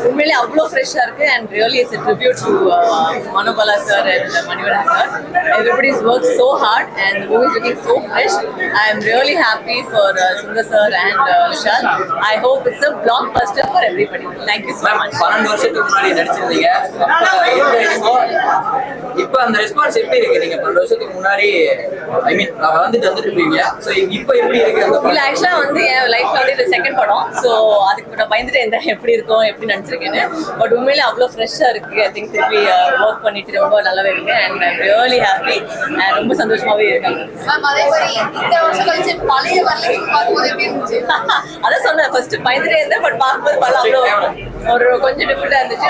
உண்மையிலே அவ்வளோ ஃப்ரெஷ்ஷாக இருக்கு and really it's a tribute to Manobala sir and Manivanan sir. Everybody's worked so hard and the movie is looking so fresh. I am really happy for Sundar sir and Vishal. I hope it's a blockbuster for everybody. Thank you so much. 12 வருஷத்துக்கு முன்னாடி நடிச்சிருந்தீங்க. இப்போ அந்த response எப்படி இருக்கு? நீங்க 12 வருஷத்துக்கு முன்னாடி ஐ மீன் வந்துட்டு இருப்பீங்க. ஸோ இப்போ எப்படி இருக்கு அந்த படம்? இல்லை ஆக்சுவலாக வந்து என் லைஃப்ல வந்து இது செகண்ட் படம். ஸோ அதுக்கு நான் பயந்துட்டு இருந்தேன் எப்படி இருக்கும் எப்படி நினச்சிருக்கேன்னு. பட் உண்மையிலே அவ்வளோ ஃப்ரெஷ்ஷாக இருக்கு. ஐ திங்க் திருப்பி ஒர்க் பண்ணிட்டு ரொம்ப நல்லாவே இருக்கு and I'm really happy and ரொம்ப சந்தோஷமாவே இருக்காங்க. அதான் சொன்னேன் ஃபர்ஸ்ட் பயந்துட்டே இருந்தேன் பட் பார்க்கும்போது படம் அவ்வளோ ஒரு கொஞ்சம் டிஃப்ரெண்டா இருந்துச்சு.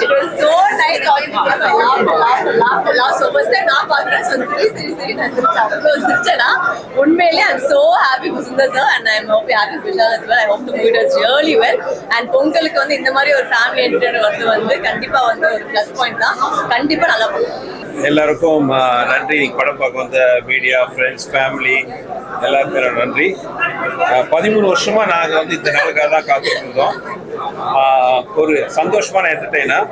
It was so nice talking to you. So first time நான் பார்க்குறேன். சரி நான் சிரிச்சேனா உண்மையிலே I'm so happy for Sundar sir and I'm happy for Vishal as well. I hope the movie does really well. And பொங்கலுக்கு வந்து இந்த மாதிரி ஒரு ஃபேமிலி என்டர்டைன்மெண்ட் வந்து கண்டிப்பா வந்து ஒரு ப்ளஸ் பாயிண்ட் தான். கண்டிப்பா நல்லா பண்ணுவோம். எல்லாருக்கும் நன்றி. படம் பார்க்க வந்த மீடியா ஃப்ரெண்ட்ஸ் ஃபேமிலி எல்லாருக்குமே நன்றி. 13 வருஷமா நாங்கள் வந்து இந்த நாளுக்காக தான் காத்துட்டு இருந்தோம். ஒரு சந்தோஷமான என்டர்டெய்னர்.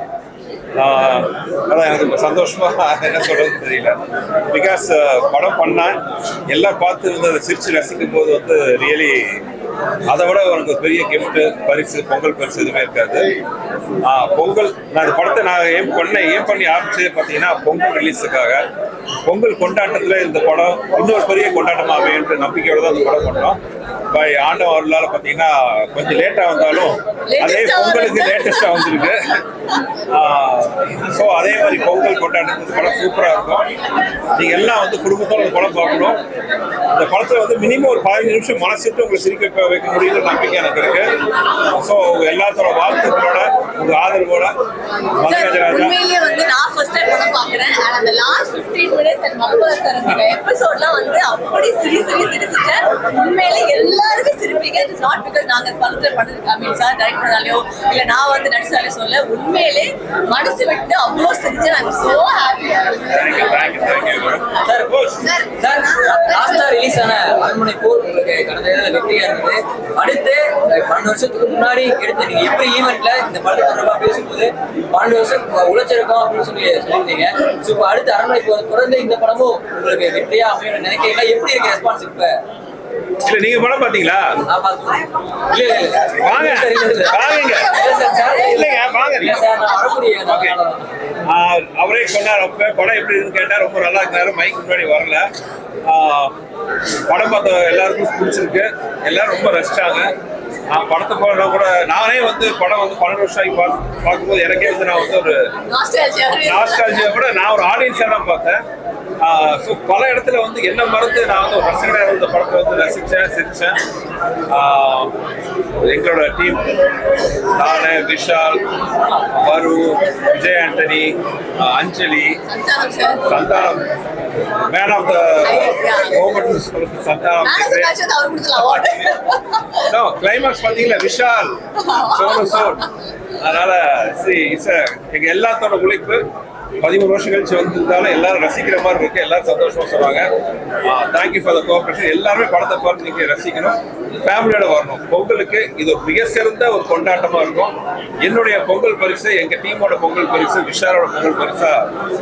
அதான் எனக்கு சந்தோஷமா என்ன சொல்றது தெரியல. பிகாஸ் படம் பண்ணேன் எல்லாம் பார்த்து வந்து அதை சிரிச்சு ரசிக்கும் போது வந்து ரியலி அதை விட உனக்கு பெரிய கிஃப்ட் பரிசு பொங்கல் பரிசு எதுவுமே இருக்காது. பொங்கல் நான் இந்த படத்தை நான் ஏம் பண்ணி ஆரம்பிச்சது பார்த்தீங்கன்னா பொங்கல் ரிலீஸுக்காக. பொங்கல் கொண்டாட்டத்தில் இந்த படம் இன்னொரு பெரிய கொண்டாட்டமாக அமையுன்ற நம்பிக்கையோட தான் இந்த படம் பண்ணோம். பை ஆண்டவன் அவர்களால் பார்த்தீங்கன்னா கொஞ்சம் லேட்டாக வந்தாலும் அதே பொங்கலுக்கு லேட்டஸ்டாக வந்துருக்கு. ஸோ அதே மாதிரி பொங்கல் கொண்டாட்டத்துக்கு படம் சூப்பராக இருக்கும். நீங்கள் எல்லாம் வந்து குடும்பத்தோட இந்த படம் பார்க்கணும். இந்த படத்தில் வந்து மினிமம் ஒரு 15 நிமிஷம் மனசிட்டு உங்களை சிரிக்க வைக்க முடியுற நம்பிக்கை எனக்கு இருக்கு. ஸோ எல்லாத்தோட வாழ்த்துக்களோட உங்க ஆதரவோட உண்மையிலேயே வந்து நான் ஃபர்ஸ்ட் டைம் படம் பார்க்குறேன். அண்ட் அந்த last 15 minutes and Manobala sir அந்த எபிசோட்லாம் வந்து அப்படி சிரிச்சிட்டேன். உண்மையிலே எல்லாருக்கும் சிரிப்பீங்க. இட்ஸ் நாட் பிகாஸ் நாங்கள் படத்தில் பண்ணது ஐ மீன் சார் டைரக்ட் பண்ணாலையோ இல்லை நான் வந்து நடிச்சாலே சொல்ல உண்மையிலே மனசு விட்டு அவ்வளோ சிரிச்சேன். I'm so happy. ரிலீஸ் ஆன அரண்மனை போர் உங்களுக்கு கடந்த இதில் வெற்றியா இருந்தது. அடுத்து 12 வருஷத்துக்கு முன்னாடி எடுத்து நீங்க எப்படி ஈவெண்ட்ல இந்த படத்தை தொடர்பாக பேசும்போது 12 வருஷம் உழைச்சிருக்கோம் அப்படின்னு சொல்லியிருந்தீங்க. ஸோ இப்போ அடுத்து அரண்மனை போர் தொடர்ந்து இந்த படமும் உங்களுக்கு வெற்றியா அமையும் நினைக்கிறீங்களா? எப்படி இருக்கு ரெஸ்பான்ஸ் இப்ப? இல்ல நீங்க படம் பாத்தீங்களா? அவரே சொன்னார் அப்ப படம் எப்படி இருக்குன்னு கேட்டா ரொம்ப நல்லா இருக்காரு. மைக் முன்னாடி வரல. படம் பார்த்த எல்லாருக்கும் பிடிச்சிருக்கு. எல்லாரும் ரொம்ப ரசிச்சாங்க. படத்தை போன கூட நானே வந்து படம் வந்து 12 வருஷம் பார்க்கும்போது எனக்கே வந்து நான் வந்து ஒரு நாஸ்டால்ஜியா கூட நான் ஒரு ஆடியன்ஸா தான் பார்த்தேன். ஸோ பல இடத்துல வந்து என்ன மறந்து நான் வந்து ஒரு ரசிகராக இந்த படத்தை வந்து ரசித்தேன் சிரித்தேன். எங்களோட டீம் நான் Vishal Varu Vijay Antony Anjali Santhanam man of the moment Santhanam climax பார்த்தீங்களா விஷால் சோனு சோட். அதனால எங்க எல்லாத்தோட உழைப்பு 13 வருஷம் கழிச்சு வந்திருந்தாலும் எல்லாரும் ரசிக்கிற மாதிரி இருக்கு. எல்லாரும் சந்தோஷமா சொல்றாங்க. Thank you for the cooperation. எல்லாருமே படத்தை பார்த்து நீங்க ரசிக்கணும். ஃபேமிலியோட வரணும். பொங்கலுக்கு இது ஒரு மிக சிறந்த ஒரு கொண்டாட்டமா இருக்கும். என்னுடைய பொங்கல் பரிசு எங்க டீமோட பொங்கல் பரிசு விஷாலோட பொங்கல் பரிசா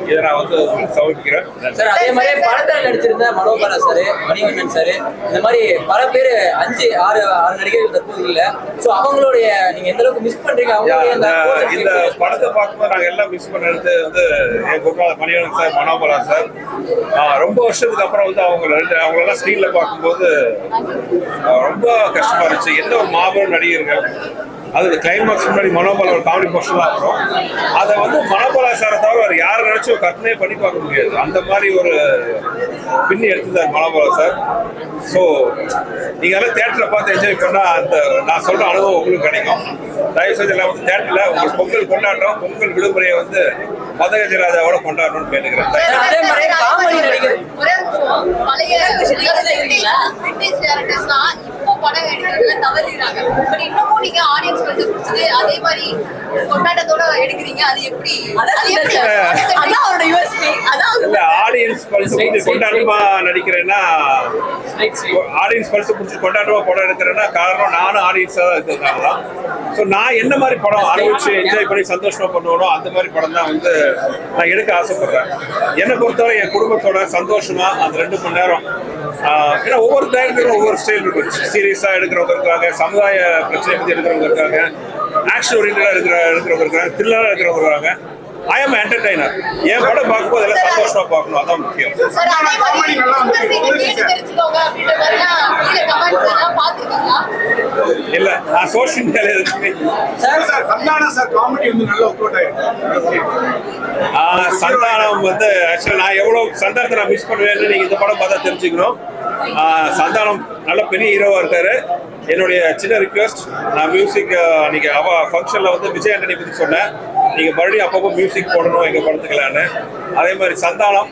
இதை நான் வந்து சமர்ப்பிக்கிறேன். சார் அதே மாதிரி படத்தில் நடிச்சிருந்த மனோபாலா சார் மணிவண்ணன் சார் இந்த மாதிரி பல பேர் 5-6 நடிகர்கள் தற்போது இல்லை. ஸோ அவங்களுடைய நீங்க எந்த அளவுக்கு மிஸ் பண்றீங்க? இந்த படத்தை பார்க்கும்போது நாங்க எல்லாம் மிஸ் பண்ணது வந்து என் குருநாதர் மணிவண்ணன் சார் மனோபாலா சார். ரொம்ப வருஷத்துக்கு அப்புறம் வந்து அவங்களெல்லாம் ஸ்க்ரீன்ல பார்க்கும்போது ரொம்ப கஷ்டமா இருந்துச்சு. என்ன ஒரு மாபெரும் நடிகர்கள். அது கிளைமாக்ஸ் முன்னாடி மனோபாலா ஒரு காமெடி போர்ஷன் தான் இருக்கும். அதை வந்து மனோபாலா சாரை தவிர வேறு யாரை நினைச்சும் கற்பனையே பண்ணி பார்க்க முடியாது. அந்த மாதிரி ஒரு பின்னி எடுத்துதான் மனோபாலா சார். ஸோ நீங்க எல்லாம் தேட்டரை பார்த்து என்ஜாய் பண்ணா அந்த நான் சொல்ற அனுபவம் உங்களுக்கு கிடைக்கும். தயவு செஞ்சு எல்லாம் வந்து தேட்டர்ல உங்களுக்கு பொங்கல் கொண்டாடுறோம். பொங்கல் விடுமுறையை வந்து மதகஜராஜாவோட கொண்டாடணும்னு கேட்டுக்கிறேன். பழைய படம் எடுக்கிறதுல தவறுறாங்க. பட் இன்னமும் நீங்க ஆடியன்ஸ் பிடிச்சது அதே மாதிரி கொண்டாட்டத்தோட எடுக்கிறீங்க. அது எப்படி? அதான் அவரோட யூஎஸ்பி. அதான் இல்ல ஆடியன்ஸ் பல்ஸ் கொண்டாட்டமா நடிக்கிறேன்னா ஆடியன்ஸ் பல்ஸ் பிடிச்சி கொண்டாட்டமா படம் எடுக்கிறேன்னா காரணம் நானும் ஆடியன்ஸா தான் இருக்கிறதுனால தான். ஸோ நான் என்ன மாதிரி படம் அனுபவிச்சு என்ஜாய் பண்ணி சந்தோஷமா பண்ணுவோம் அந்த மாதிரி படம் தான் வந்து நான் எடுக்க ஆசைப்படுறேன். என்னை பொறுத்தவரை என் குடும்பத்தோட சந்தோஷமா அந்த 2 மணி நேரம் ஏன்னா ஒவ்வொரு டைரக்டரும் ஒவ்வொரு ஸ்டைல் இருக்கு. சீரியஸா எடுக்கிறவங்க இருக்காங்க, சமுதாய பிரச்சனை பத்தி எடுக்கிறவங்க இருக்காங்க, ஆக்ஷன் ஓரியன்டா எடுக்கிறவங்க இருக்காங்க, த்ரில்லரா இருக்கிறவங்க இருக்காங்க. I am entertainer. என் படம் பார்க்கும்போது எல்லாம் சந்தோஷமா பார்க்கணும், அதான் முக்கியம். இல்ல நான் சோஷியல் மீடியால இருக்கேன். சந்தானம் வந்து ஆக்சுவலா நான் எவ்வளவு சந்தானத்தை நான் மிஸ் பண்ணுவேன்னு நீங்க இந்த படம் பார்த்தா தெரிஞ்சுக்கணும். சந்தானம் நல்ல பெரிய ஹீரோவா இருக்காரு. என்னுடைய சின்ன ரிக்வெஸ்ட், நான் மியூசிக் நீங்க அவ ஃபங்க்ஷன்ல வந்து விஜய் ஆண்டனி பத்தி சொன்னேன், நீங்க மறுபடியும் அப்பப்போ மியூசிக் போடணும் எங்க படத்துக்கலான்னு. அதே மாதிரி சந்தானம்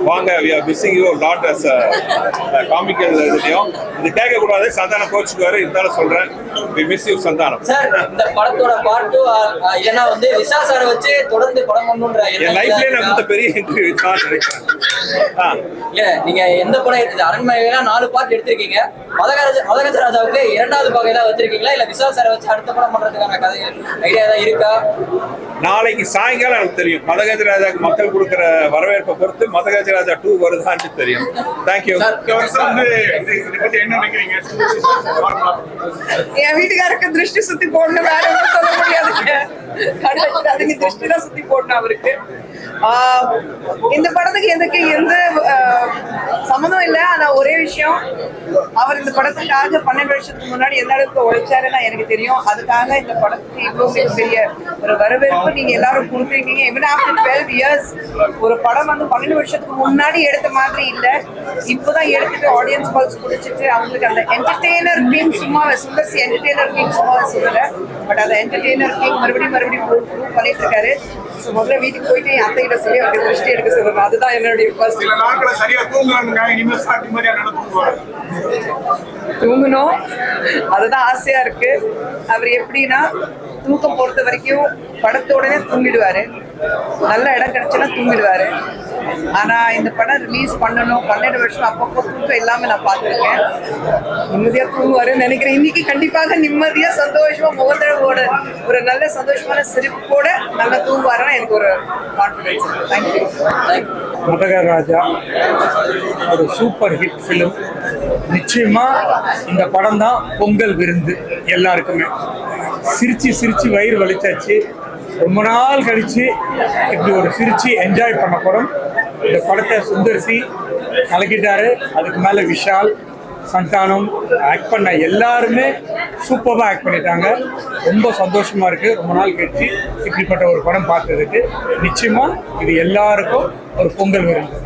வாங்க, we are missing you a lot as a comical இதுலயும். இது கேட்க கூடாது, சந்தானம் கோச்சுக்குவாரு, இருந்தாலும் சொல்றேன், we miss you Santhanam. Sir இந்த படத்தோட பார்ட் 2 இல்லனா வந்து விசா சார் வச்சு தொடர்ந்து படம் பண்ணனும்ன்ற என் லைஃப்லயே நான் கொடுத்த பெரிய இன்டர்வியூ தான் நினைக்கிறேன். இல்ல நீங்க எந்த படம் எடுத்தீங்க? அரண்மனையில 4 பார்ட் எடுத்திருக்கீங்க. மதகஜ ராஜாவுக்கு 2வது பாகம் ஏதாவது வச்சிருக்கீங்களா? இல்ல விசா சார் வச்சு அடுத்த படம் பண்றதுக்கான கதை ஐடியா ஏதாவது இருக்கா? நாளைக்கு சாயங்காலம் எனக்கு தெரியும். மதகஜ ராஜாக்கு மக்கள் கொடுக்குற வரவேற்பை பொறுத்து மதகஜ ராஜா 2 வருதான்னு தெரியும். தேங்க்யூ. என் வீட்டுக்காரருக்கு திருஷ்டி சுத்தி போடணும், வேற ஒன்றும் சொல்ல முடியாதுங்க. அதுக்கு திருஷ்டி தான் சுத்தி போடணும் அவருக்கு. இந்த படத்துக்கு எதுக்கு எந்த சம்மந்தம் இல்லை. ஆனா ஒரே விஷயம், அவர் இந்த படத்துக்காக 12 வருஷத்துக்கு முன்னாடி எந்த அளவுக்கு உழைச்சாருன்னா எனக்கு தெரியும். அதுக்காக இந்த படத்துக்கு இவ்வளவு மிகப்பெரிய ஒரு வரவேற்பு நீங்க எல்லாரும் கொடுத்துருக்கீங்க. even after 12 years ஒரு படம் வந்து 12 வருஷத்துக்கு முன்னாடி எடுத்த மாதிரி இல்லை, இப்போதான் எடுத்துட்டு ஆடியன்ஸ் பல்ஸ் குடிச்சிட்டு அவங்களுக்கு அந்த என்டர்டெய்னர் கிங் சும்மாவே சுந்தர்சி என்டர்டெய்னர் கிங் சும்மாவே சொல்லல, பட் அந்த என்டர்டெய்னர் கிங் மறுபடியும் ப்ரூவ் பண்ணிட்டு இருக்காரு. ஸோ முதல்ல வீட்டுக்கு போயிட்டு என் அத்தைகிட்ட சொல்லி அவருக்கு திருஷ்டி எடுக்க சொல்லணும். அதுதான் என்னுடைய ஃபர்ஸ்ட். தூங்கணும், அதுதான் ஆசையா இருக்கு. அவர் எப்படின்னா தூக்கம் பொறுத்த வரைக்கும் படத்த உடனே தூங்கிடுவாரு, நல்ல இடம் கிடைச்சுன்னா தூங்கிடுவாரு. ஆனா இந்த படம் ரிலீஸ் பண்ணணும் 12 வருஷம் அப்பப்போ தூக்கம் இல்லாம நான் பார்த்துருக்கேன். நிம்மதியா தூங்குவாருன்னு நினைக்கிறேன். இன்னைக்கு கண்டிப்பாக நிம்மதியா சந்தோஷமா முகத்தோட ஒரு நல்ல சந்தோஷமான சிரிப்போட நல்லா தூங்குவாருன்னா எனக்கு ஒரு கான்ஃபிடன்ஸ். தேங்க்யூ. மதகஜ ராஜா ஒரு சூப்பர் ஹிட் ஃபிலிம். நிச்சயமா இந்த படம் தான் பொங்கல் விருந்து எல்லாருக்குமே. சிரிச்சு சிரிச்சு வயிறு வலிச்சாச்சு. ரொம்ப நாள் கழிச்சு இப்படி ஒரு சிரிச்சு என்ஜாய் பண்ண படம். இந்த படத்தை சுந்தர்சி கலக்கிட்டாரு. அதுக்கு மேல விஷால், சந்தானம் ஆக்ட் பண்ண எல்லாருமே சூப்பராக ஆக்ட் பண்ணிட்டாங்க. ரொம்ப சந்தோஷமா இருக்கு. ரொம்ப நாள் கழிச்சு இப்படிப்பட்ட ஒரு படம் பார்த்ததுக்கு. நிச்சயமா இது எல்லாருக்கும் ஒரு பொங்கல் விருந்து.